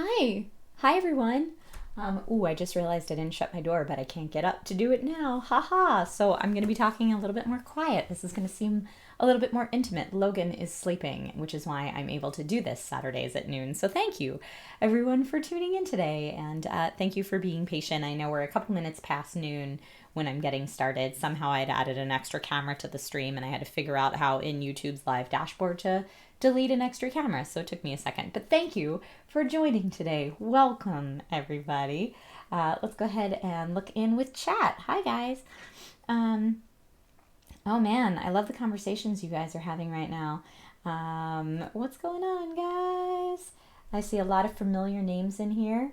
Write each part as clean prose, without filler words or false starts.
Hi. Hi, everyone. I just realized I didn't shut my door, but I can't get up to do it now. Haha. So I'm going to be talking a little bit more quiet. This is going to seem a little bit more intimate. Logan is sleeping, which is why I'm able to do this Saturdays at noon. So thank you, everyone, for tuning in today. And thank you for being patient. I know we're a couple minutes past noon when I'm getting started. Somehow I'd added an extra camera to the stream, and I had to figure out how in YouTube's live dashboard to delete an extra camera, so it took me a second. But thank you for joining today. Welcome, everybody. Let's go ahead and look in with chat. Hi, guys. Um, oh man, I love the conversations you guys are having right now. What's going on, guys? I see a lot of familiar names in here.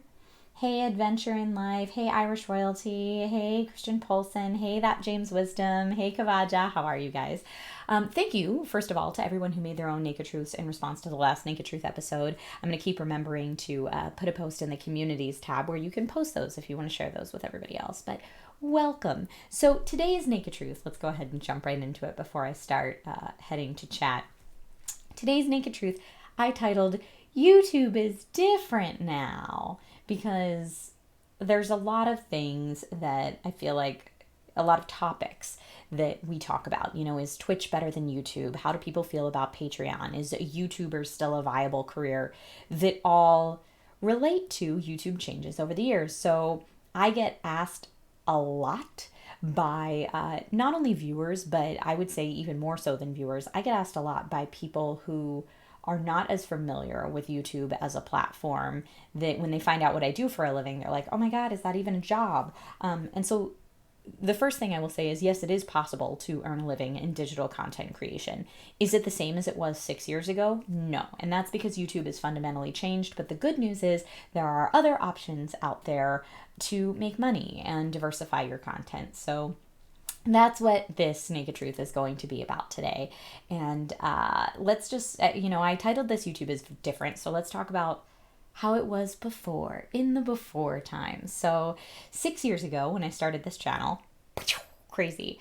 Hey, Adventure in Life. Hey, Irish Royalty. Hey, Christian Polson. Hey, That James Wisdom. Hey, Kavaja. How are you guys? Thank you, first of all, to everyone who made their own Naked Truths in response to the last Naked Truth episode. I'm going to keep remembering to put a post in the Communities tab where you can post those if you want to share those with everybody else. But welcome. So today's Naked Truth, let's go ahead and jump right into it before I start heading to chat. Today's Naked Truth, I titled, YouTube is different now, because there's a lot of things that I feel like, a lot of topics that we talk about. Is Twitch better than YouTube? How do people feel about Patreon? Is YouTuber still a viable career? That all relate to YouTube changes over the years. So I get asked a lot by not only viewers, but I would say even more so than viewers. I get asked a lot by people who are not as familiar with YouTube as a platform, that when they find out what I do for a living, they're like, oh my God, is that even a job? And so the first thing I will say is, yes, it is possible to earn a living in digital content creation. Is it the same as it was 6 years ago? No. And that's because YouTube has fundamentally changed. But the good news is there are other options out there to make money and diversify your content. So that's what this Naked Truth is going to be about today. And let's just, I titled this YouTube is different. So let's talk about how it was before, in the before times. So 6 years ago when I started this channel, crazy,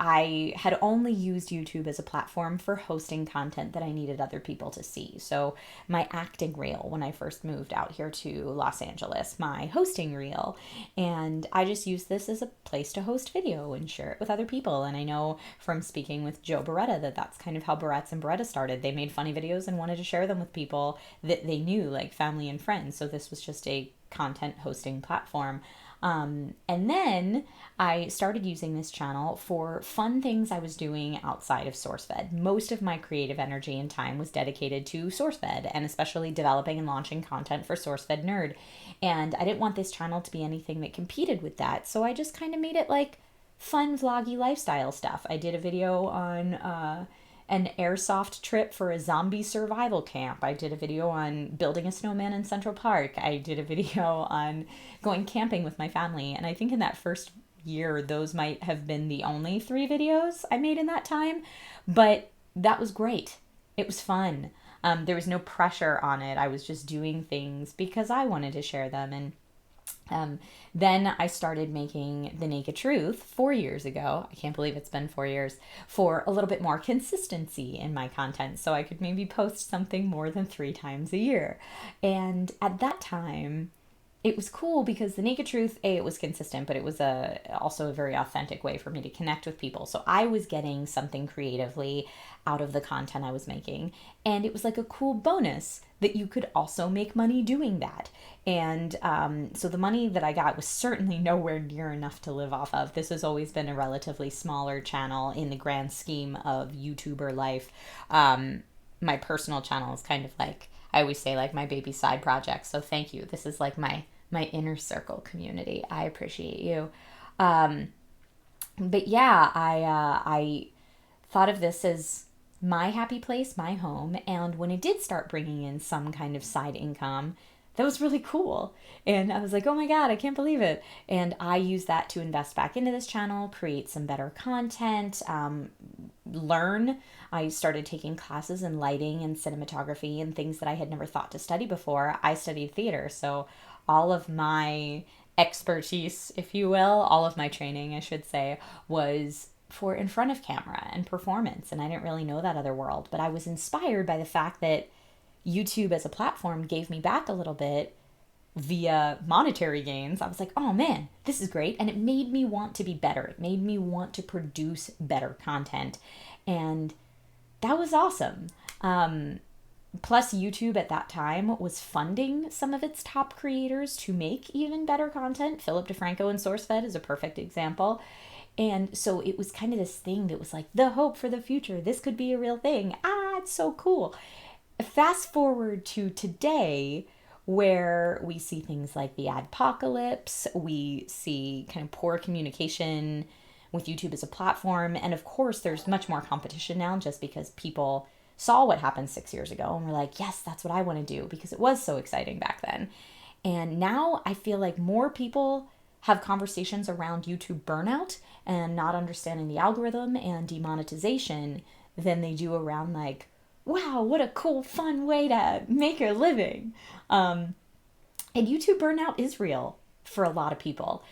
I had only used YouTube as a platform for hosting content that I needed other people to see. So my acting reel when I first moved out here to Los Angeles, my hosting reel, and I just used this as a place to host video and share it with other people. And I know from speaking with Joe Beretta that that's kind of how Barretts and Beretta started. They made funny videos and wanted to share them with people that they knew, like family and friends. So this was just a content hosting platform. And then I started using this channel for fun things I was doing outside of SourceFed. Most of my creative energy and time was dedicated to SourceFed, and especially developing and launching content for SourceFed Nerd. And I didn't want this channel to be anything that competed with that, so I just kind of made it like fun vloggy lifestyle stuff. I did a video on an airsoft trip for a zombie survival camp. I did a video on building a snowman in Central Park. I did a video on going camping with my family. And I think in that first year, those might have been the only 3 videos I made in that time. But that was great. It was fun. There was no pressure on it. I was just doing things because I wanted to share them. And then I started making The Naked Truth 4 years ago. I can't believe it's been 4 years, for a little bit more consistency in my content, so I could maybe post something more than 3 times a year. And at that time, it was cool because The Naked Truth, it was consistent, but it was also a very authentic way for me to connect with people. So I was getting something creatively out of the content I was making. And it was like a cool bonus that you could also make money doing that. And so the money that I got was certainly nowhere near enough to live off of. This has always been a relatively smaller channel in the grand scheme of YouTuber life. My personal channel is kind of like, I always say, like my baby side project. So thank you. This is like my inner circle community. I appreciate you. But yeah, I thought of this as my happy place, my home. And when it did start bringing in some kind of side income, that was really cool. And I was like, oh my God, I can't believe it. And I used that to invest back into this channel, create some better content, learn. I started taking classes in lighting and cinematography and things that I had never thought to study before. I studied theater, so all of my expertise, if you will, all of my training, I should say, was for in front of camera and performance. And I didn't really know that other world, but I was inspired by the fact that YouTube as a platform gave me back a little bit via monetary gains, I was like, oh man, this is great. And it made me want to be better. It made me want to produce better content. And that was awesome. Plus, YouTube at that time was funding some of its top creators to make even better content. Philip DeFranco and SourceFed is a perfect example. And so it was kind of this thing that was like the hope for the future. This could be a real thing. It's so cool. Fast forward to today, where we see things like the adpocalypse, we see kind of poor communication with YouTube as a platform, and of course there's much more competition now just because people saw what happened 6 years ago and were like, yes, that's what I want to do, because it was so exciting back then. And now I feel like more people have conversations around YouTube burnout and not understanding the algorithm and demonetization than they do around like, wow, what a cool, fun way to make a living. And YouTube burnout is real for a lot of people.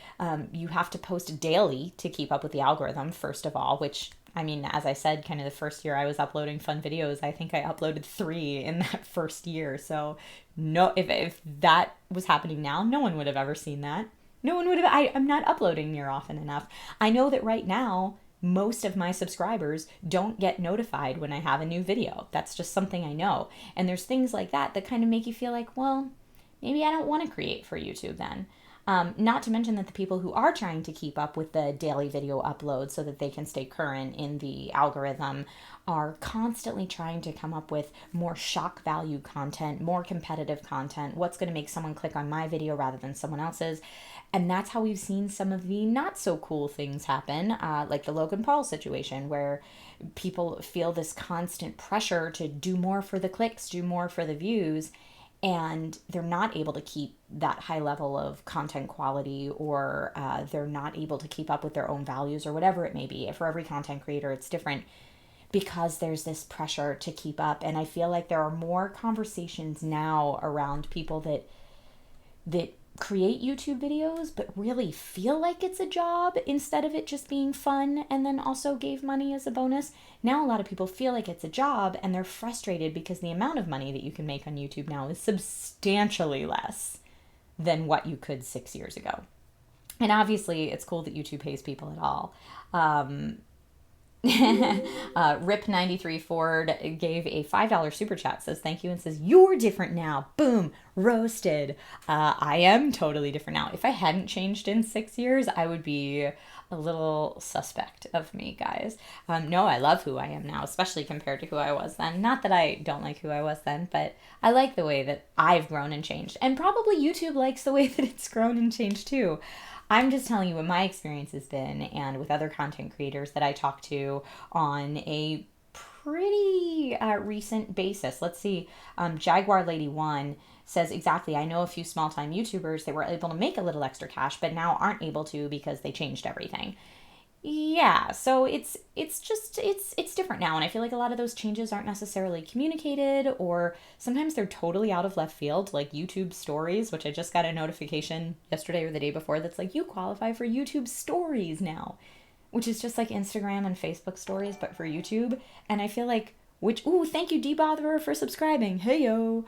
You have to post daily to keep up with the algorithm, first of all, which, I mean, as I said, kind of the first year I was uploading fun videos, I think I uploaded 3 in that first year. So no, if that was happening now, no one would have ever seen that. No one would have, I'm not uploading near often enough. I know that right now, most of my subscribers don't get notified when I have a new video. That's just something I know. And there's things like that that kind of make you feel like, well, maybe I don't want to create for YouTube then. Not to mention that the people who are trying to keep up with the daily video upload so that they can stay current in the algorithm are constantly trying to come up with more shock value content, more competitive content, what's going to make someone click on my video rather than someone else's. And that's how we've seen some of the not so cool things happen, like the Logan Paul situation, where people feel this constant pressure to do more for the clicks, do more for the views, and they're not able to keep that high level of content quality, or they're not able to keep up with their own values, or whatever it may be. For every content creator, it's different, because there's this pressure to keep up. And I feel like there are more conversations now around people that create YouTube videos but really feel like it's a job instead of it just being fun and then also gave money as a bonus. Now a lot of people feel like it's a job and they're frustrated because the amount of money that you can make on YouTube now is substantially less than what you could 6 years ago. And obviously it's cool that YouTube pays people at all. Rip93 Ford gave a $5 super chat, says thank you, and says you're different now. Boom, roasted. I am totally different now. If I hadn't changed in 6 years, I would be a little suspect of me, guys. No, I love who I am now, especially compared to who I was then. Not that I don't like who I was then, but I like the way that I've grown and changed, and probably YouTube likes the way that it's grown and changed too. I'm just telling you what my experience has been, and with other content creators that I talk to on a pretty recent basis. Let's see, Jaguar Lady 1 says, exactly, I know a few small-time YouTubers that were able to make a little extra cash, but now aren't able to because they changed everything. Yeah, so it's different now, and I feel like a lot of those changes aren't necessarily communicated, or sometimes they're totally out of left field, like YouTube stories, which I just got a notification yesterday or the day before that's like, you qualify for YouTube stories now, which is just like Instagram and Facebook stories, but for YouTube. And I feel like, thank you Debotherer for subscribing, heyo.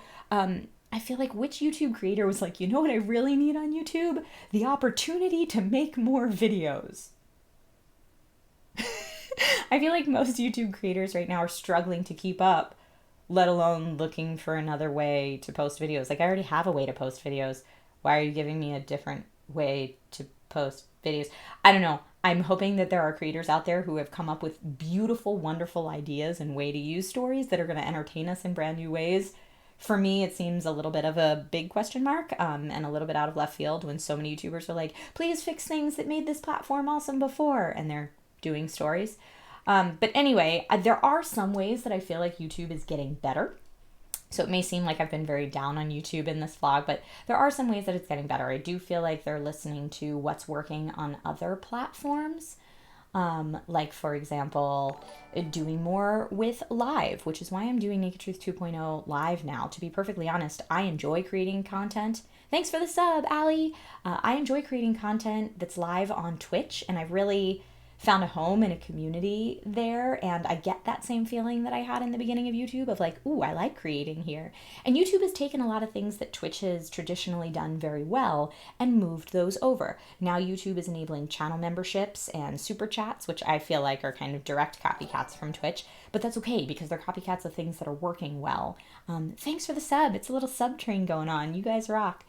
I feel like which YouTube creator was like, you know what I really need on YouTube? The opportunity to make more videos. I feel like most YouTube creators right now are struggling to keep up, let alone looking for another way to post videos. Like, I already have a way to post videos. Why are you giving me a different way to post videos? I don't know. I'm hoping that there are creators out there who have come up with beautiful, wonderful ideas and way to use stories that are going to entertain us in brand new ways. For me, it seems a little bit of a big question mark, and a little bit out of left field when so many YouTubers are like, please fix things that made this platform awesome before, and they're doing stories. But anyway, there are some ways that I feel like YouTube is getting better. So it may seem like I've been very down on YouTube in this vlog, but there are some ways that it's getting better. I do feel like they're listening to what's working on other platforms. Like, for example, doing more with live, which is why I'm doing Naked Truth 2.0 live now. To be perfectly honest, I enjoy creating content. Thanks for the sub, Allie. I enjoy creating content that's live on Twitch, and I've really found a home and a community there, and I get that same feeling that I had in the beginning of YouTube of like, ooh, I like creating here. And YouTube has taken a lot of things that Twitch has traditionally done very well and moved those over. Now YouTube is enabling channel memberships and super chats, which I feel like are kind of direct copycats from Twitch, but that's okay because they're copycats of things that are working well. Thanks for the sub. It's a little sub train going on. You guys rock.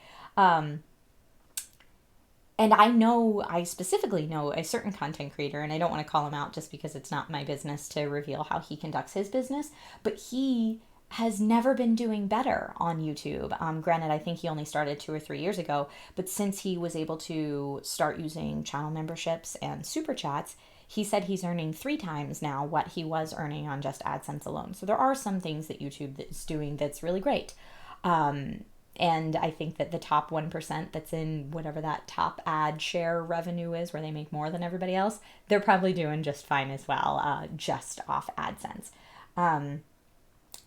And I specifically know a certain content creator, and I don't want to call him out just because it's not my business to reveal how he conducts his business, but he has never been doing better on YouTube. Granted, I think he only started 2 or 3 years ago, but since he was able to start using channel memberships and super chats, he said he's earning 3 times now what he was earning on just AdSense alone. So there are some things that YouTube is doing that's really great. And I think that the top 1% that's in whatever that top ad share revenue is, where they make more than everybody else, they're probably doing just fine as well, just off AdSense.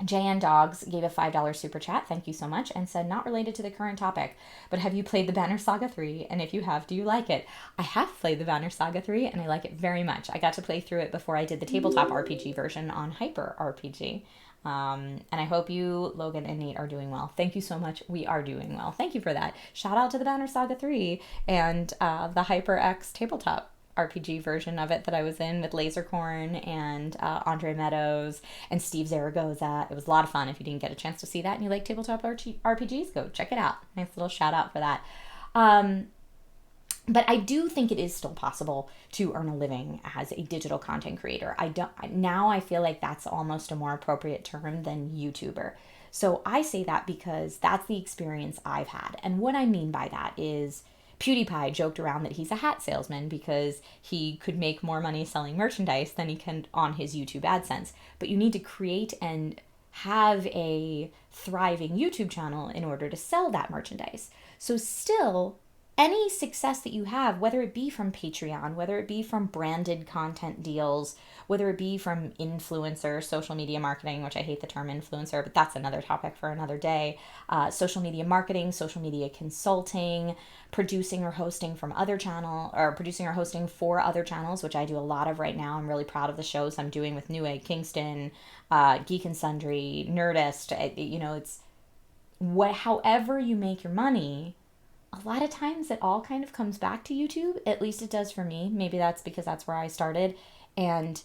JN Dogs gave a $5 super chat, thank you so much, and said, not related to the current topic, but have you played the Banner Saga 3? And if you have, do you like it? I have played the Banner Saga 3, and I like it very much. I got to play through it before I did the tabletop RPG version on Hyper RPG. And I hope you, Logan and Nate, are doing well. Thank you so much. We are doing well. Thank you for that. Shout out to the Banner Saga 3 and the HyperX tabletop RPG version of it that I was in with Lasercorn and Andre Meadows and Steve Zaragoza. It was a lot of fun. If you didn't get a chance to see that and you like tabletop RPGs, go check it out. Nice little shout out for that. But I do think it is still possible to earn a living as a digital content creator. Now I feel like that's almost a more appropriate term than YouTuber. So I say that because that's the experience I've had. And what I mean by that is PewDiePie joked around that he's a hat salesman because he could make more money selling merchandise than he can on his YouTube AdSense. But you need to create and have a thriving YouTube channel in order to sell that merchandise. So still, any success that you have, whether it be from Patreon, whether it be from branded content deals, whether it be from influencer, social media marketing, which I hate the term influencer, but that's another topic for another day, social media marketing, social media consulting, producing or hosting from other channel, or producing or hosting for other channels, which I do a lot of right now. I'm really proud of the shows I'm doing with Newegg, Kingston, Geek and Sundry, Nerdist. It's however you make your money. A lot of times it all kind of comes back to YouTube. At least it does for me. Maybe that's because that's where I started. And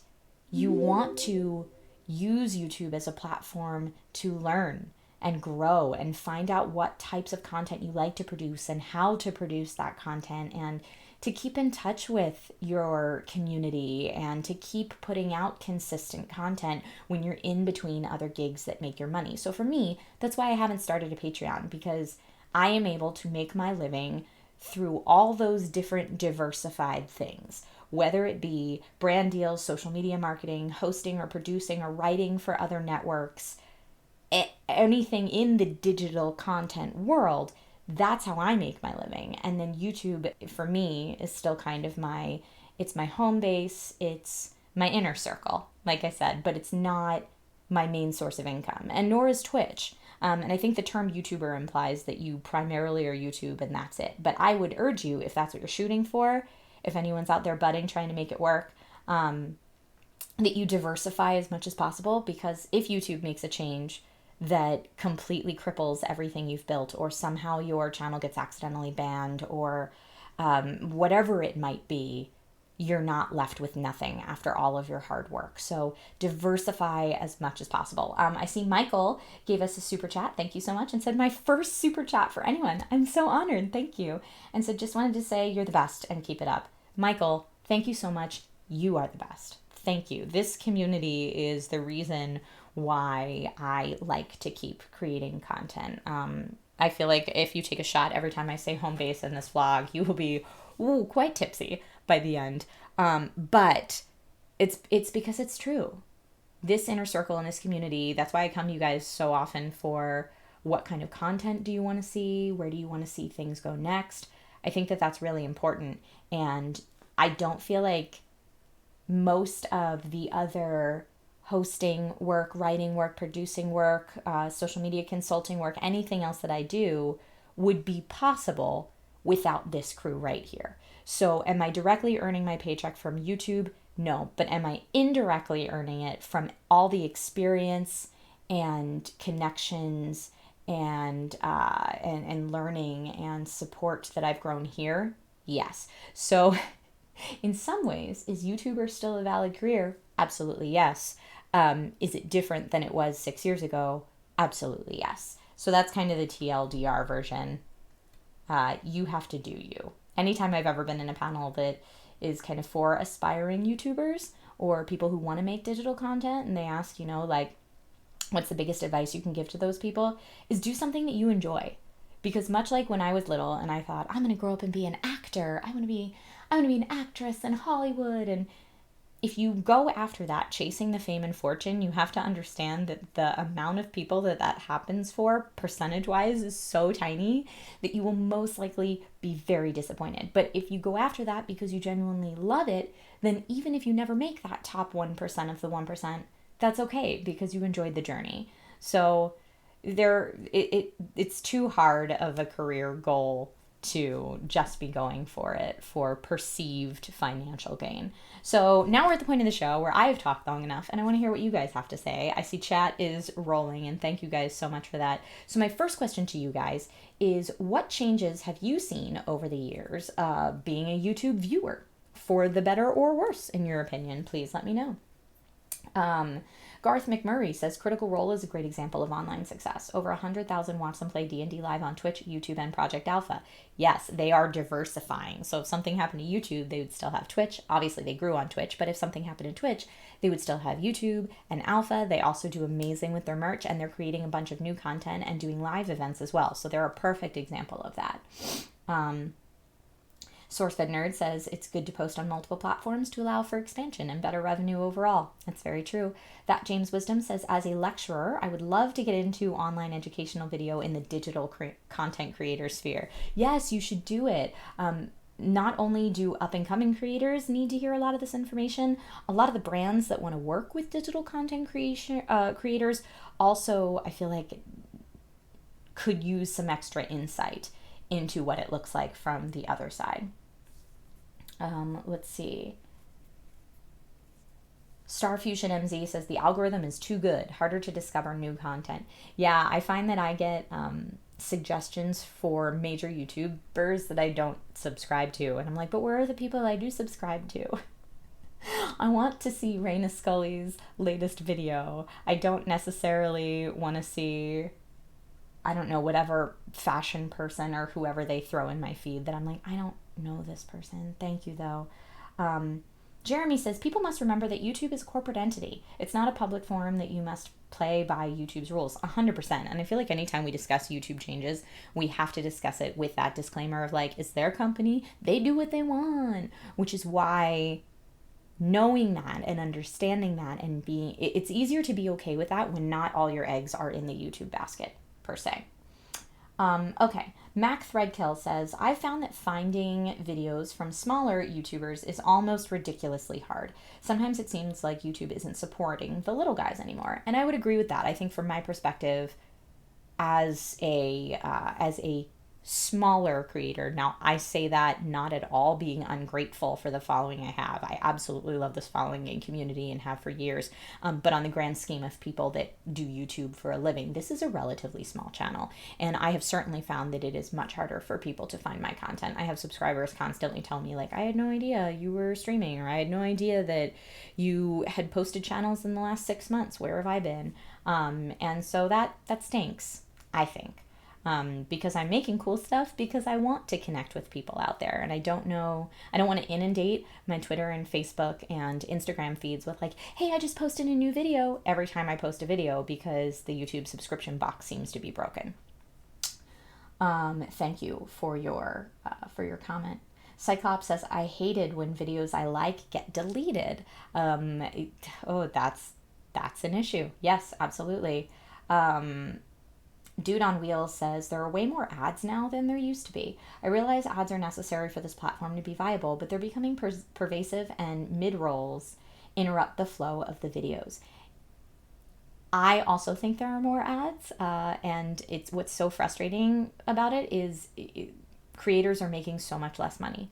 you want to use YouTube as a platform to learn and grow and find out what types of content you like to produce and how to produce that content, and to keep in touch with your community and to keep putting out consistent content when you're in between other gigs that make your money. So for me, that's why I haven't started a Patreon, because I am able to make my living through all those different diversified things, whether it be brand deals, social media marketing, hosting or producing or writing for other networks, anything in the digital content world. That's how I make my living. And then YouTube, for me, is still kind of it's my home base, it's my inner circle, like I said, but it's not my main source of income, and nor is Twitch. And I think the term YouTuber implies that you primarily are YouTube and that's it. But I would urge you, if that's what you're shooting for, if anyone's out there budding, trying to make it work, that you diversify as much as possible, because if YouTube makes a change that completely cripples everything you've built, or somehow your channel gets accidentally banned, or whatever it might be, you're not left with nothing after all of your hard work. So diversify as much as possible. I see Michael gave us a super chat. Thank you so much. And said, my first super chat for anyone. I'm so honored. Thank you. And so just wanted to say you're the best and keep it up. Michael, thank you so much. You are the best. Thank you. This community is the reason why I like to keep creating content. I feel like if you take a shot every time I say home base in this vlog, you will be quite tipsy by the end. But it's because it's true. This inner circle and this community, that's why I come to you guys so often for what kind of content do you want to see? Where do you want to see things go next? I think that that's really important. And I don't feel like most of the other hosting work, writing work, producing work, social media consulting work, anything else that I do would be possible without this crew right here. So am I directly earning my paycheck from YouTube? No. But am I indirectly earning it from all the experience and connections and learning and support that I've grown here? Yes. So in some ways, is YouTuber still a valid career? Absolutely yes. Is it different than it was 6 years ago? Absolutely yes. So that's kind of the TLDR version. You have to do you. Anytime I've ever been in a panel that is kind of for aspiring YouTubers or people who want to make digital content, and they ask, like, what's the biggest advice you can give to those people, is do something that you enjoy. Because much like when I was little and I thought, I'm going to grow up and be an actor, I want to be an actress in Hollywood, and if you go after that, chasing the fame and fortune, you have to understand that the amount of people that happens for, percentage-wise, is so tiny that you will most likely be very disappointed. But if you go after that because you genuinely love it, then even if you never make that top 1% of the 1%, that's okay because you enjoyed the journey. So it's too hard of a career goal to just be going for it for perceived financial gain. So now we're at the point of the show where I've talked long enough and I want to hear what you guys have to say. I see chat is rolling and thank you guys so much for that. So my first question to you guys is, what changes have you seen over the years being a YouTube viewer? For the better or worse, in your opinion? Please let me know. Garth McMurray says Critical Role is a great example of online success. Over 100,000 watch them play D&D live on Twitch, YouTube, and Project Alpha. Yes, they are diversifying. So if something happened to YouTube, they would still have Twitch. Obviously, they grew on Twitch, but if something happened to Twitch, they would still have YouTube and Alpha. They also do amazing with their merch, and they're creating a bunch of new content and doing live events as well. So they're a perfect example of that. SourceFed Nerd says it's good to post on multiple platforms to allow for expansion and better revenue overall. That's very true. That James Wisdom says, as a lecturer, I would love to get into online educational video in the digital content creator sphere. Yes, you should do it. Not only do up-and-coming creators need to hear a lot of this information, a lot of the brands that want to work with digital content creators also, I feel like, could use some extra insight into what it looks like from the other side. Let's see. Starfusion MZ says the algorithm is too good, harder to discover new content. Yeah, I find that I get suggestions for major YouTubers that I don't subscribe to, and I'm like, but where are the people I do subscribe to? I want to see Raina Scully's latest video. I don't necessarily want to see, I don't know, whatever fashion person or whoever they throw in my feed that I'm like, I don't know this person. Thank you, though. Jeremy says, people must remember that YouTube is a corporate entity. It's not a public forum that you must play by YouTube's rules. 100%. And I feel like anytime we discuss YouTube changes, we have to discuss it with that disclaimer of like, it's their company. They do what they want, which is why knowing that and understanding that and it's easier to be okay with that when not all your eggs are in the YouTube basket, per se. Okay, Mac Threadkill says, I've found that finding videos from smaller YouTubers is almost ridiculously hard. Sometimes it seems like YouTube isn't supporting the little guys anymore. And I would agree with that. I think from my perspective, as a smaller creator, now I say that not at all being ungrateful for the following I have. I absolutely love this following and community and have for years. But on the grand scheme of people that do YouTube for a living, this is a relatively small channel. And I have certainly found that it is much harder for people to find my content. I have subscribers constantly tell me like, I had no idea you were streaming, or I had no idea that you had posted channels in the last 6 months. Where have I been? And so that stinks, I think. Because I'm making cool stuff because I want to connect with people out there. And I don't want to inundate my Twitter and Facebook and Instagram feeds with like, hey, I just posted a new video every time I post a video because the YouTube subscription box seems to be broken. Thank you for your comment. Cyclops says, I hated when videos I like get deleted. That's an issue. Yes, absolutely. Dude on Wheels says, there are way more ads now than there used to be. I realize ads are necessary for this platform to be viable, but they're becoming pervasive and mid-rolls interrupt the flow of the videos. I also think there are more ads, and it's what's so frustrating about it is creators are making so much less money.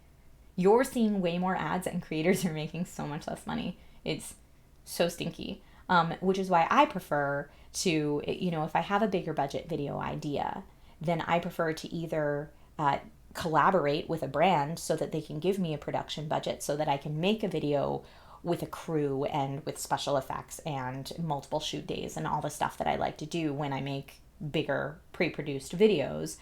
You're seeing way more ads and creators are making so much less money. It's so stinky. Which is why I prefer to, if I have a bigger budget video idea, then I prefer to either collaborate with a brand so that they can give me a production budget so that I can make a video with a crew and with special effects and multiple shoot days and all the stuff that I like to do when I make bigger pre-produced videos,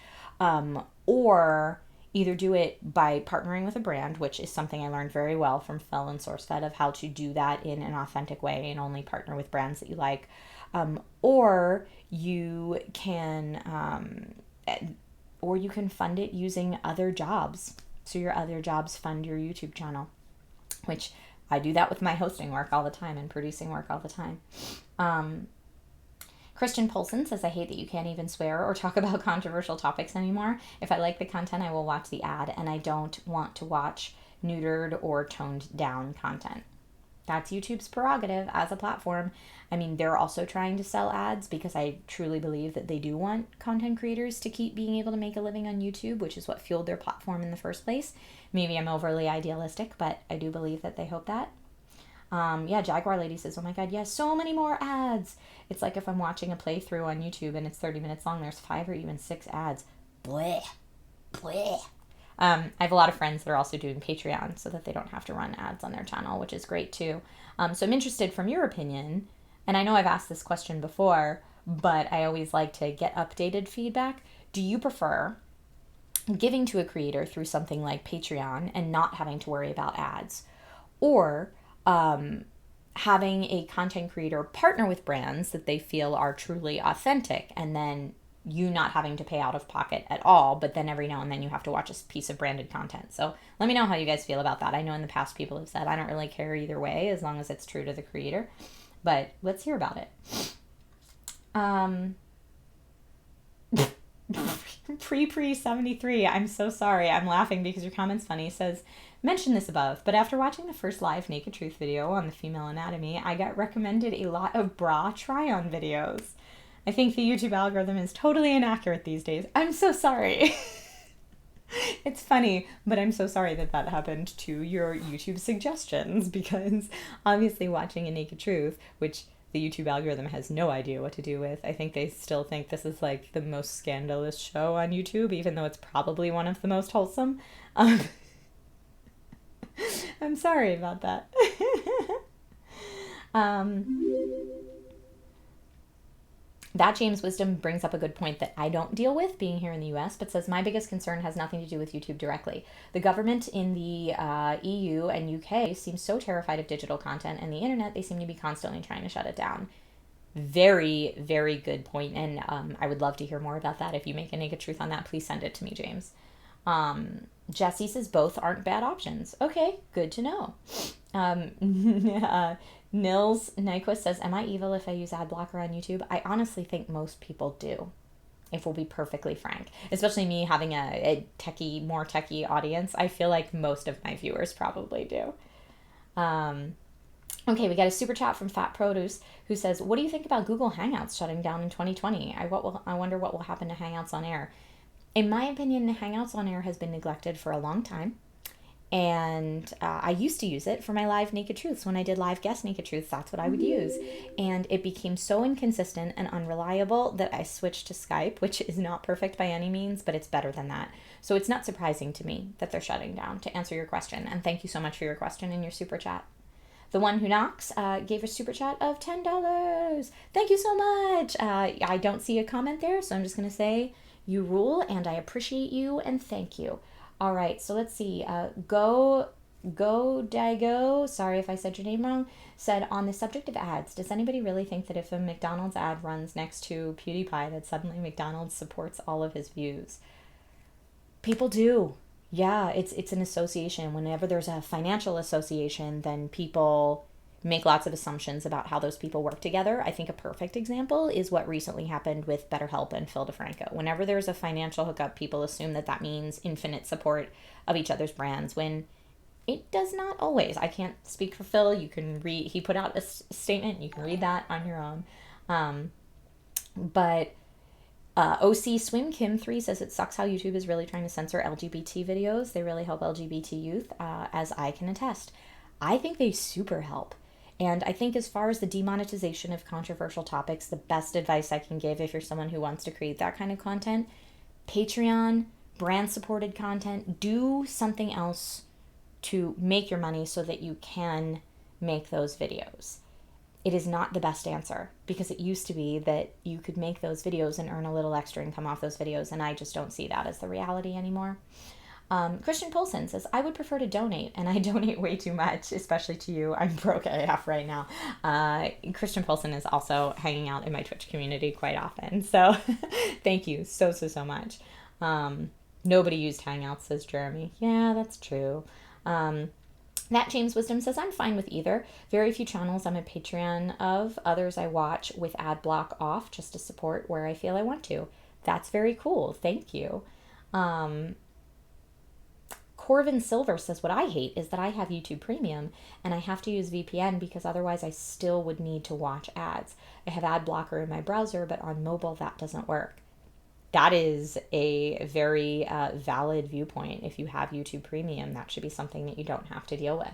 or either do it by partnering with a brand, which is something I learned very well from Phil and SourceFed of how to do that in an authentic way and only partner with brands that you like, or you can fund it using other jobs. So your other jobs fund your YouTube channel, which I do that with my hosting work all the time and producing work all the time. Christian Polson says, I hate that you can't even swear or talk about controversial topics anymore. If I like the content, I will watch the ad, and I don't want to watch neutered or toned down content. That's YouTube's prerogative as a platform. I mean, they're also trying to sell ads because I truly believe that they do want content creators to keep being able to make a living on YouTube, which is what fueled their platform in the first place. Maybe I'm overly idealistic, but I do believe that they hope that. Jaguar Lady says, oh my God, yes, so many more ads. It's like if I'm watching a playthrough on YouTube and it's 30 minutes long, there's 5 or even 6 ads. Bleh. Bleh. I have a lot of friends that are also doing Patreon so that they don't have to run ads on their channel, which is great too. So I'm interested from your opinion, and I know I've asked this question before, but I always like to get updated feedback. Do you prefer giving to a creator through something like Patreon and not having to worry about ads, or having a content creator partner with brands that they feel are truly authentic, and then you not having to pay out of pocket at all, but then every now and then you have to watch a piece of branded content? So let me know how you guys feel about that. I know in the past people have said, I don't really care either way as long as it's true to the creator, but let's hear about it. Pre-73, I'm so sorry. I'm laughing because your comment's funny. Says, mentioned this above, but after watching the first live Naked Truth video on the female anatomy, I got recommended a lot of bra try-on videos. I think the YouTube algorithm is totally inaccurate these days. I'm so sorry. It's funny, but I'm so sorry that that happened to your YouTube suggestions, because obviously watching a Naked Truth, which the YouTube algorithm has no idea what to do with. I think they still think this is like the most scandalous show on YouTube, even though it's probably one of the most wholesome. I'm sorry about that. That James Wisdom brings up a good point that I don't deal with being here in the US, but says, my biggest concern has nothing to do with YouTube directly. The government in the EU and UK seems so terrified of digital content, and the internet, they seem to be constantly trying to shut it down. Very, very good point, and I would love to hear more about that. If you make a Naked Truth on that, please send it to me, James. Jesse says both aren't bad options. Okay, good to know. Nils Nyquist says, am I evil if I use ad blocker on YouTube? I honestly think most people do, if we'll be perfectly frank. Especially me having a more techie audience. I feel like most of my viewers probably do. Okay, we got a super chat from Fat Produce who says, what do you think about Google Hangouts shutting down in 2020? I wonder what will happen to Hangouts on Air. In my opinion, Hangouts on Air has been neglected for a long time. And I used to use it for my live Naked Truths. When I did live guest Naked Truths, that's what I would use. And it became so inconsistent and unreliable that I switched to Skype, which is not perfect by any means, but it's better than that. So it's not surprising to me that they're shutting down, to answer your question. And thank you so much for your question and your super chat. The One Who Knocks gave a super chat of $10. Thank you so much. I don't see a comment there, so I'm just going to say you rule, and I appreciate you, and thank you. All right, so let's see. Go Dago, sorry if I said your name wrong, said, on the subject of ads, does anybody really think that if a McDonald's ad runs next to PewDiePie that suddenly McDonald's supports all of his views? People do. Yeah, it's an association. Whenever there's a financial association, then people make lots of assumptions about how those people work together. I think a perfect example is what recently happened with BetterHelp and Phil DeFranco. Whenever there's a financial hookup, people assume that that means infinite support of each other's brands, when it does not always. I can't speak for Phil. You can read, he put out a statement, you can read that on your own. But OC Swim Kim 3 says it sucks how YouTube is really trying to censor LGBT videos. They really help LGBT youth, as I can attest. I think they super help. And I think as far as the demonetization of controversial topics, the best advice I can give if you're someone who wants to create that kind of content, Patreon, brand-supported content, do something else to make your money so that you can make those videos. It is not the best answer, because it used to be that you could make those videos and earn a little extra income off those videos, and I just don't see that as the reality anymore. Christian Polson says, I would prefer to donate, and I donate way too much, especially to you. I'm broke AF right now. Christian Polson is also hanging out in my Twitch community quite often, so thank you so much. Nobody used Hangouts, says Jeremy. Yeah, that's true. That James Wisdom says, I'm fine with either. Very few channels I'm a Patreon of. Others I watch with ad block off just to support where I feel I want to. That's very cool. Thank you. Corvin Silver says, what I hate is that I have YouTube Premium and I have to use VPN because otherwise I still would need to watch ads. I have ad blocker in my browser, but on mobile that doesn't work. That is a very valid viewpoint. If you have YouTube Premium, that should be something that you don't have to deal with.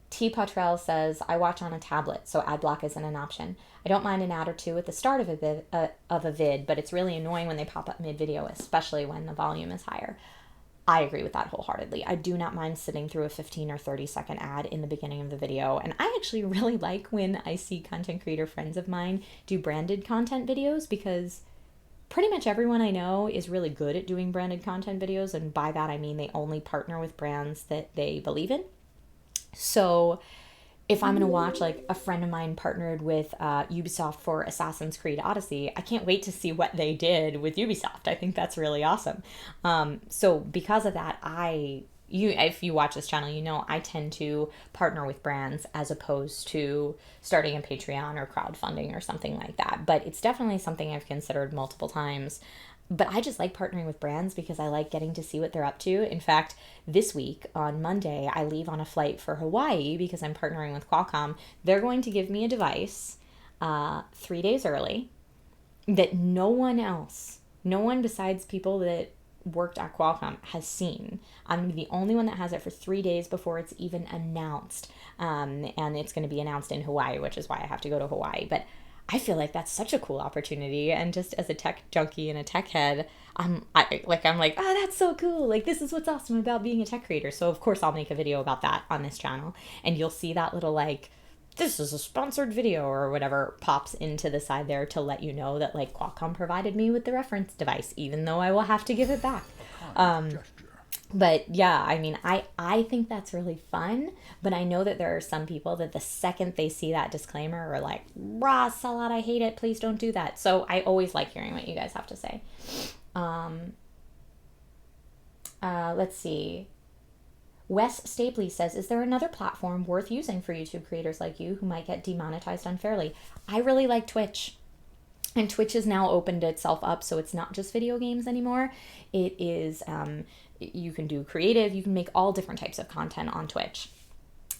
T. Potrel says, I watch on a tablet, so ad block isn't an option. I don't mind an ad or two at the start of a vid, but it's really annoying when they pop up mid-video, especially when the volume is higher. I agree with that wholeheartedly. I do not mind sitting through a 15 or 30 second ad in the beginning of the video. And I actually really like when I see content creator friends of mine do branded content videos, because pretty much everyone I know is really good at doing branded content videos. And by that, I mean they only partner with brands that they believe in. So if I'm going to watch, like, a friend of mine partnered with Ubisoft for Assassin's Creed Odyssey, I can't wait to see what they did with Ubisoft. I think that's really awesome. So because of that, if you watch this channel, you know I tend to partner with brands as opposed to starting a Patreon or crowdfunding or something like that. But it's definitely something I've considered multiple times. But I just like partnering with brands because I like getting to see what they're up to. In fact, this week on Monday, I leave on a flight for Hawaii because I'm partnering with Qualcomm. They're going to give me a device 3 days early that no one besides people that worked at Qualcomm has seen. I'm going to be the only one that has it for 3 days before it's even announced. And it's going to be announced in Hawaii, which is why I have to go to Hawaii. But I feel like that's such a cool opportunity. And just as a tech junkie and a tech head, I'm like, oh, that's so cool. Like, this is what's awesome about being a tech creator. So of course I'll make a video about that on this channel. And you'll see that little, like, this is a sponsored video or whatever pops into the side there to let you know that, like, Qualcomm provided me with the reference device, even though I will have to give it back. But yeah, I mean, I think that's really fun, but I know that there are some people that the second they see that disclaimer are like, rah, sellout, I hate it, please don't do that. So I always like hearing what you guys have to say. Let's see. Wes Stapley says, is there another platform worth using for YouTube creators like you who might get demonetized unfairly? I really like Twitch. And Twitch has now opened itself up, so it's not just video games anymore. It is, you can do creative, you can make all different types of content on Twitch.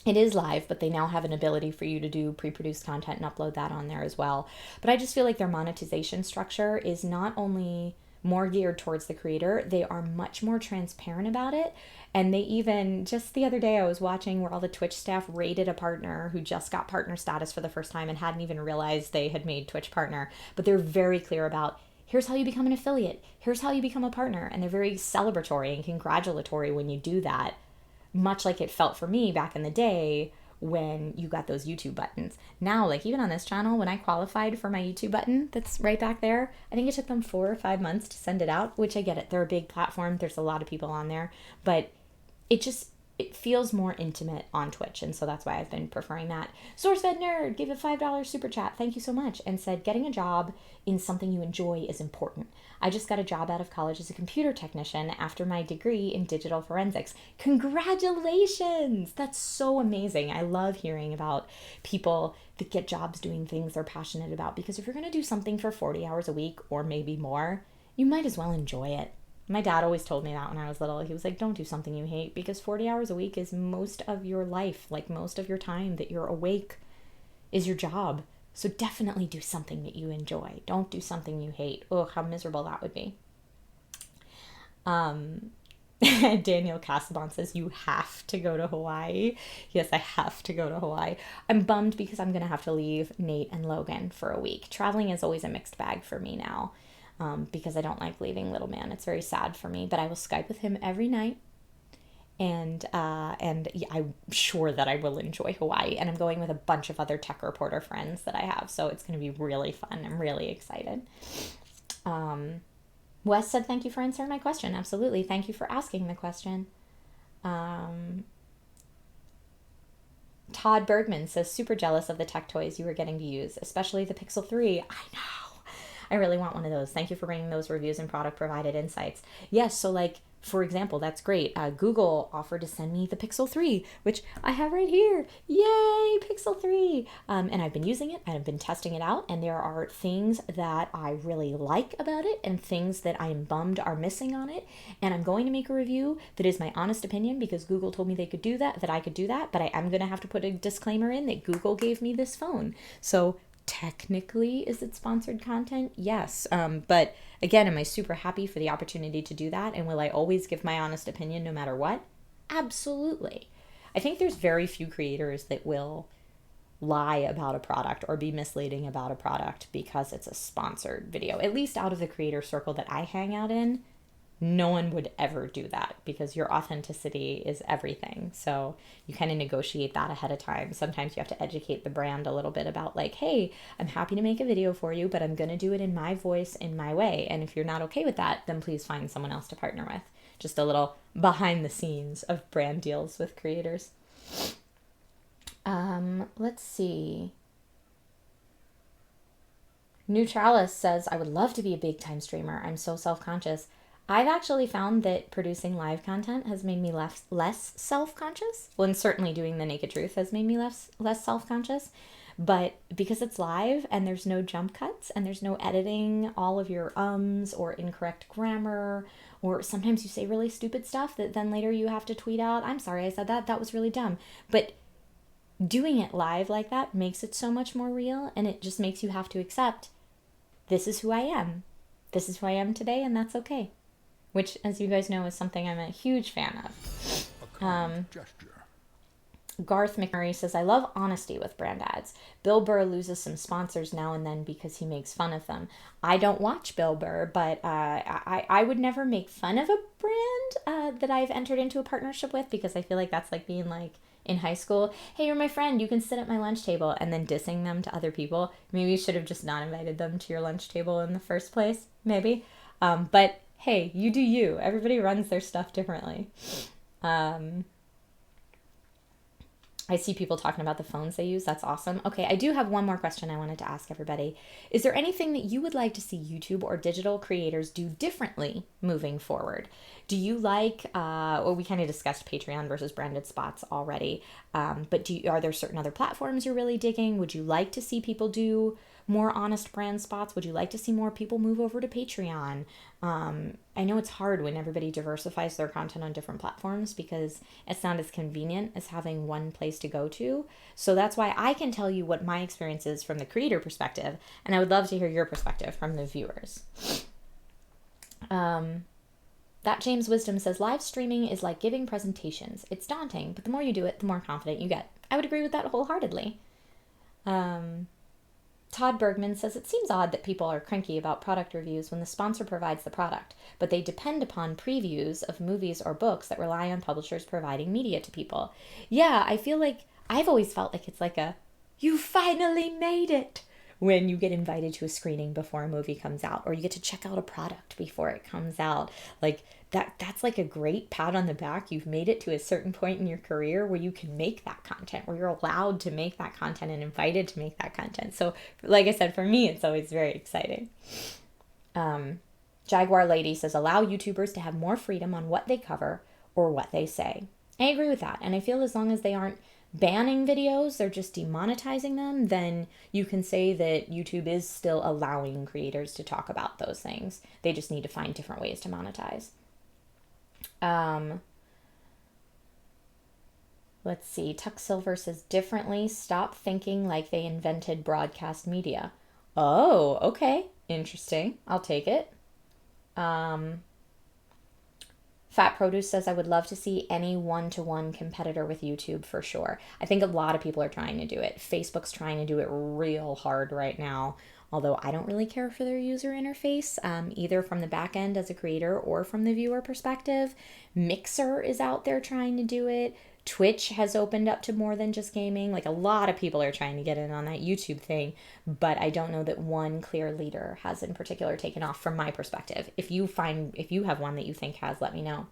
It is live, but they now have an ability for you to do pre-produced content and upload that on there as well. But I just feel like their monetization structure is not only more geared towards the creator, they are much more transparent about it. And they even, just the other day I was watching where all the Twitch staff rated a partner who just got partner status for the first time and hadn't even realized they had made Twitch partner. But they're very clear about, here's how you become an affiliate, here's how you become a partner. And they're very celebratory and congratulatory when you do that, much like it felt for me back in the day when you got those YouTube buttons. Now, like, even on this channel, when I qualified for my YouTube button that's right back there, I think it took them 4 or 5 months to send it out, which I get it. They're a big platform. There's a lot of people on there, but it feels more intimate on Twitch, and so that's why I've been preferring that. SourceFed Nerd gave a $5 super chat, thank you so much, and said, getting a job in something you enjoy is important. I just got a job out of college as a computer technician after my degree in digital forensics. Congratulations! That's so amazing. I love hearing about people that get jobs doing things they're passionate about, because if you're going to do something for 40 hours a week or maybe more, you might as well enjoy it. My dad always told me that when I was little. He was like, don't do something you hate, because 40 hours a week is most of your life, like most of your time that you're awake is your job. So definitely do something that you enjoy. Don't do something you hate. Oh, how miserable that would be. Daniel Casabon says, you have to go to Hawaii. Yes, I have to go to Hawaii. I'm bummed because I'm going to have to leave Nate and Logan for a week. Traveling is always a mixed bag for me now, because I don't like leaving little man. It's very sad for me, but I will Skype with him every night. And yeah, I'm sure that I will enjoy Hawaii. And I'm going with a bunch of other tech reporter friends that I have. So it's going to be really fun. I'm really excited. Wes said, thank you for answering my question. Absolutely. Thank you for asking the question. Todd Bergman says, super jealous of the tech toys you were getting to use, especially the Pixel 3. I know. I really want one of those. Thank you for bringing those reviews and product provided insights. Yes, so like, for example, that's great. Google offered to send me the Pixel 3, which I have right here. Yay, Pixel 3. And I've been using it and I've been testing it out. And there are things that I really like about it and things that I am bummed are missing on it. And I'm going to make a review that is my honest opinion because Google told me they could do that I could do that. But I am going to have to put a disclaimer in that Google gave me this phone. So technically, is it sponsored content? Yes. But again, am I super happy for the opportunity to do that? And will I always give my honest opinion no matter what? Absolutely. I think there's very few creators that will lie about a product or be misleading about a product because it's a sponsored video. At least out of the creator circle that I hang out in, no one would ever do that because your authenticity is everything. So you kind of negotiate that ahead of time. Sometimes you have to educate the brand a little bit about like, hey, I'm happy to make a video for you, but I'm going to do it in my voice, in my way. And if you're not okay with that, then please find someone else to partner with. Just a little behind the scenes of brand deals with creators. Let's see. Neutralis says, I would love to be a big time streamer. I'm so self-conscious. I've actually found that producing live content has made me less self-conscious. Well, and certainly doing the Naked Truth has made me less self-conscious. But because it's live and there's no jump cuts and there's no editing all of your ums or incorrect grammar, or sometimes you say really stupid stuff that then later you have to tweet out, I'm sorry I said that. That was really dumb. But doing it live like that makes it so much more real, and it just makes you have to accept, this is who I am. This is who I am today, and that's okay. Which, as you guys know, is something I'm a huge fan of. Garth McMurray says, I love honesty with brand ads. Bill Burr loses some sponsors now and then because he makes fun of them. I don't watch Bill Burr, but I would never make fun of a brand that I've entered into a partnership with because I feel like that's like being like in high school, hey, you're my friend, you can sit at my lunch table, and then dissing them to other people. Maybe you should have just not invited them to your lunch table in the first place, maybe. But hey, you do you. Everybody runs their stuff differently. I see people talking about the phones they use. That's awesome. Okay, I do have one more question I wanted to ask everybody. Is there anything that you would like to see YouTube or digital creators do differently moving forward? Do you like, well, we kind of discussed Patreon versus branded spots already, but are there certain other platforms you're really digging? Would you like to see people do more honest brand spots? Would you like to see more people move over to Patreon? I know it's hard when everybody diversifies their content on different platforms because it's not as convenient as having one place to go to. So that's why I can tell you what my experience is from the creator perspective, and I would love to hear your perspective from the viewers. That James Wisdom says, live streaming is like giving presentations. It's daunting, but the more you do it, the more confident you get. I would agree with that wholeheartedly. Todd Bergman says, it seems odd that people are cranky about product reviews when the sponsor provides the product, but they depend upon previews of movies or books that rely on publishers providing media to people. Yeah, I feel like, I've always felt like it's like a, you finally made it, when you get invited to a screening before a movie comes out, or you get to check out a product before it comes out. Like that's like a great pat on the back. You've made it to a certain point in your career where you can make that content, where you're allowed to make that content and invited to make that content. So like I said, for me, it's always very exciting. Jaguar Lady says, allow YouTubers to have more freedom on what they cover or what they say. I agree with that. And I feel as long as they aren't banning videos, they're just demonetizing them, then you can say that YouTube is still allowing creators to talk about those things. They just need to find different ways to monetize. Let's see. Tuck Silver says differently. Stop thinking like they invented broadcast media. Oh, okay. Interesting. I'll take it. Fat Produce says, I would love to see any one-to-one competitor with YouTube for sure. I think a lot of people are trying to do it. Facebook's trying to do it real hard right now, although I don't really care for their user interface, either from the back end as a creator or from the viewer perspective. Mixer is out there trying to do it. Twitch has opened up to more than just gaming. Like, a lot of people are trying to get in on that YouTube thing, but I don't know that one clear leader has in particular taken off from my perspective. If you have one that you think has, let me know.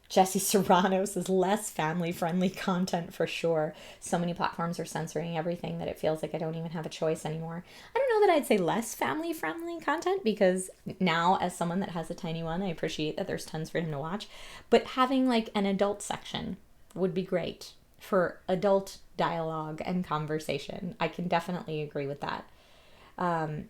Jesse Serrano says less family-friendly content for sure. So many platforms are censoring everything that it feels like I don't even have a choice anymore. I don't know that I'd say less family-friendly content, because now, as someone that has a tiny one, I appreciate that there's tons for him to watch. But having like an adult section would be great for adult dialogue and conversation. I can definitely agree with that.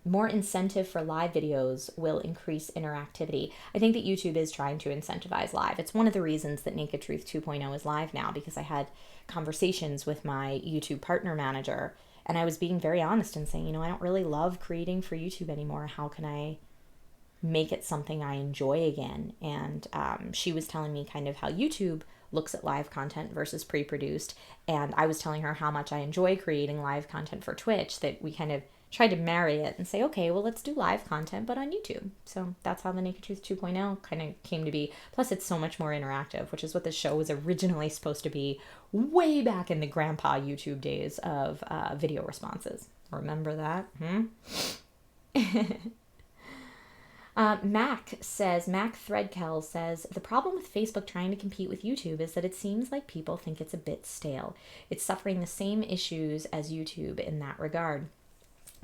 More incentive for live videos will increase interactivity. I think that YouTube is trying to incentivize live. It's one of the reasons that Naked Truth 2.0 is live now, because I had conversations with my YouTube partner manager, and I was being very honest and saying, I don't really love creating for YouTube anymore. How can I make it something I enjoy again? And she was telling me kind of how YouTube looks at live content versus pre-produced, and I was telling her how much I enjoy creating live content for Twitch, that we kind of tried to marry it and say, okay, well, let's do live content, but on YouTube. So that's how the Naked Truth 2.0 kind of came to be. Plus, it's so much more interactive, which is what the show was originally supposed to be way back in the grandpa YouTube days of video responses. Remember that? Mac Threadkel says, the problem with Facebook trying to compete with YouTube is that it seems like people think it's a bit stale. It's suffering the same issues as YouTube in that regard.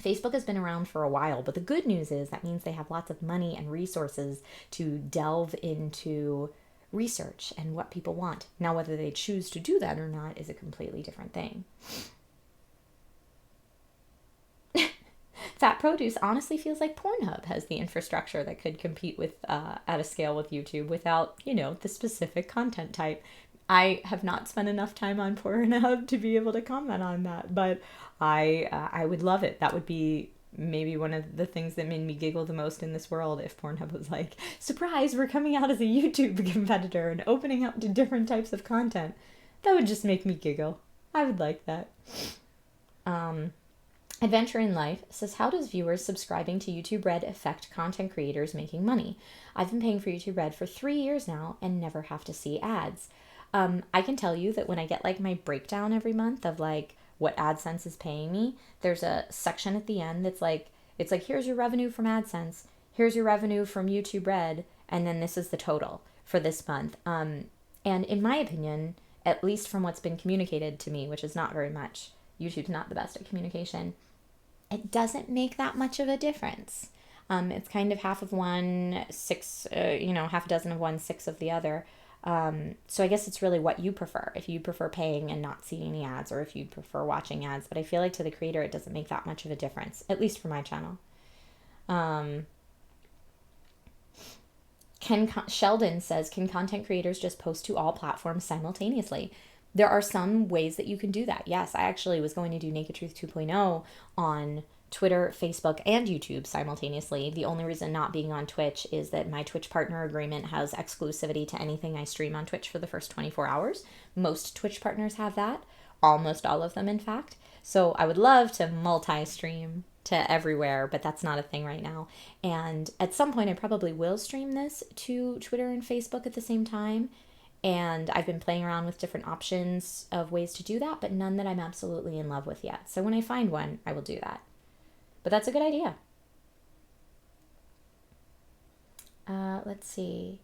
Facebook has been around for a while, but the good news is that means they have lots of money and resources to delve into research and what people want. Now, whether they choose to do that or not is a completely different thing. Fat Produce honestly feels like Pornhub has the infrastructure that could compete with at a scale with YouTube without, the specific content type. I have not spent enough time on Pornhub to be able to comment on that, but I would love it. That would be maybe one of the things that made me giggle the most in this world, if Pornhub was like, surprise, we're coming out as a YouTube competitor and opening up to different types of content. That would just make me giggle. I would like that. Adventure in Life says, how does viewers subscribing to YouTube Red affect content creators making money? I've been paying for YouTube Red for 3 years now and never have to see ads. I can tell you that when I get like my breakdown every month of like what AdSense is paying me, there's a section at the end that's like, it's like, here's your revenue from AdSense, here's your revenue from YouTube Red, and then this is the total for this month. And in my opinion, at least from what's been communicated to me, which is not very much, YouTube's not the best at communication, it doesn't make that much of a difference. It's kind of half of one, half a dozen of one, six of the other. So I guess it's really what you prefer. If you prefer paying and not seeing any ads, or if you prefer watching ads. But I feel like to the creator, it doesn't make that much of a difference, at least for my channel. Sheldon says, can content creators just post to all platforms simultaneously? There are some ways that you can do that. Yes, I actually was going to do Naked Truth 2.0 on Twitter, Facebook, and YouTube simultaneously. The only reason not being on Twitch is that my Twitch partner agreement has exclusivity to anything I stream on Twitch for the first 24 hours. Most Twitch partners have that. Almost all of them, in fact. So I would love to multi-stream to everywhere, but that's not a thing right now. And at some point, I probably will stream this to Twitter and Facebook at the same time. And I've been playing around with different options of ways to do that, but none that I'm absolutely in love with yet. So when I find one, I will do that. But that's a good idea. Let's see.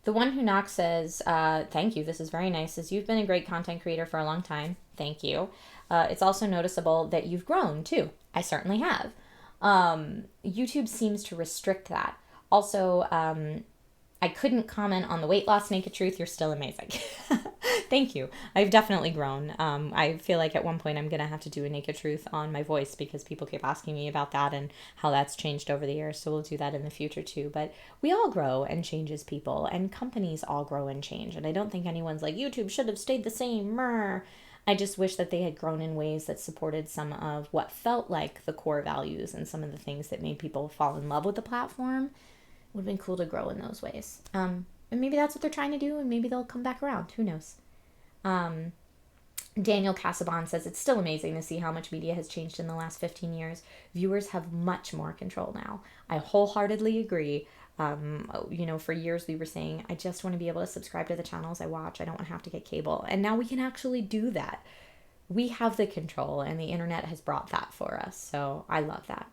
The One Who Knocks says, thank you, this is very nice. Says, you've been a great content creator for a long time. Thank you. It's also noticeable that you've grown too. I certainly have. YouTube seems to restrict that. Also, I couldn't comment on the weight loss, Naked Truth. You're still amazing. Thank you. I've definitely grown. I feel like at one point I'm going to have to do a naked truth on my voice because people keep asking me about that and how that's changed over the years. So we'll do that in the future too. But we all grow and change as people, and companies all grow and change. And I don't think anyone's like, YouTube should have stayed the same. Mer. I just wish that they had grown in ways that supported some of what felt like the core values and some of the things that made people fall in love with the platform. It would have been cool to grow in those ways. And maybe that's what they're trying to do, and maybe they'll come back around. Who knows? Daniel Casabon says, it's still amazing to see how much media has changed in the last 15 years. Viewers have much more control now. I wholeheartedly agree. For years we were saying, I just want to be able to subscribe to the channels I watch. I don't want to have to get cable. And now we can actually do that. We have the control, and the internet has brought that for us. So I love that.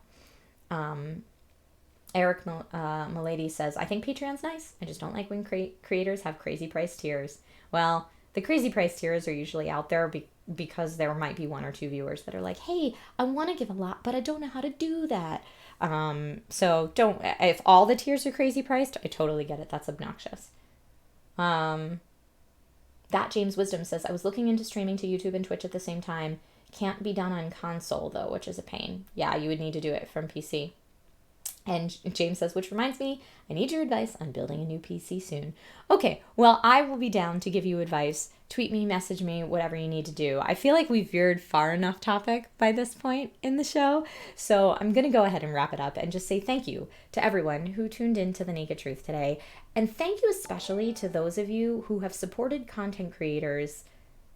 Eric Milady says, I think Patreon's nice. I just don't like when creators have crazy price tiers. Well, the crazy price tiers are usually out there because there might be one or two viewers that are like, hey, I want to give a lot, but I don't know how to do that. So if all the tiers are crazy priced, I totally get it. That's obnoxious. That James Wisdom says, I was looking into streaming to YouTube and Twitch at the same time. Can't be done on console though, which is a pain. Yeah, you would need to do it from PC. And James says, which reminds me, I need your advice on building a new PC soon. Okay, well, I will be down to give you advice. Tweet me, message me, whatever you need to do. I feel like we've veered far enough topic by this point in the show. So I'm going to go ahead and wrap it up and just say thank you to everyone who tuned in to The Naked Truth today. And thank you especially to those of you who have supported content creators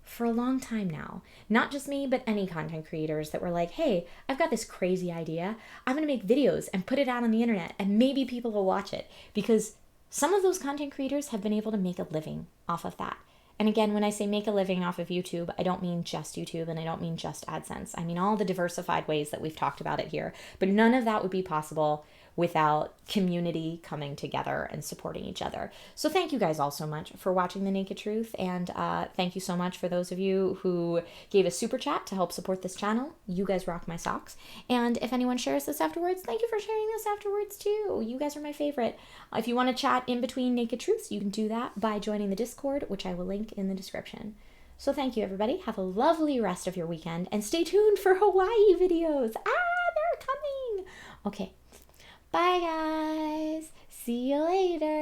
for a long time now. Not just me, but any content creators that were like, hey, I've got this crazy idea. I'm going to make videos and put it out on the internet and maybe people will watch it. Because some of those content creators have been able to make a living off of that. And again, when I say make a living off of YouTube, I don't mean just YouTube and I don't mean just AdSense. I mean all the diversified ways that we've talked about it here. But none of that would be possible without community coming together and supporting each other. So thank you guys all so much for watching The Naked Truth. And thank you so much for those of you who gave a super chat to help support this channel. You guys rock my socks. And if anyone shares this afterwards, thank you for sharing this afterwards too. You guys are my favorite. If you want to chat in between Naked Truths, you can do that by joining the Discord, which I will link in the description. So thank you, everybody. Have a lovely rest of your weekend and stay tuned for Hawaii videos. They're coming. Okay. Bye, guys. See you later.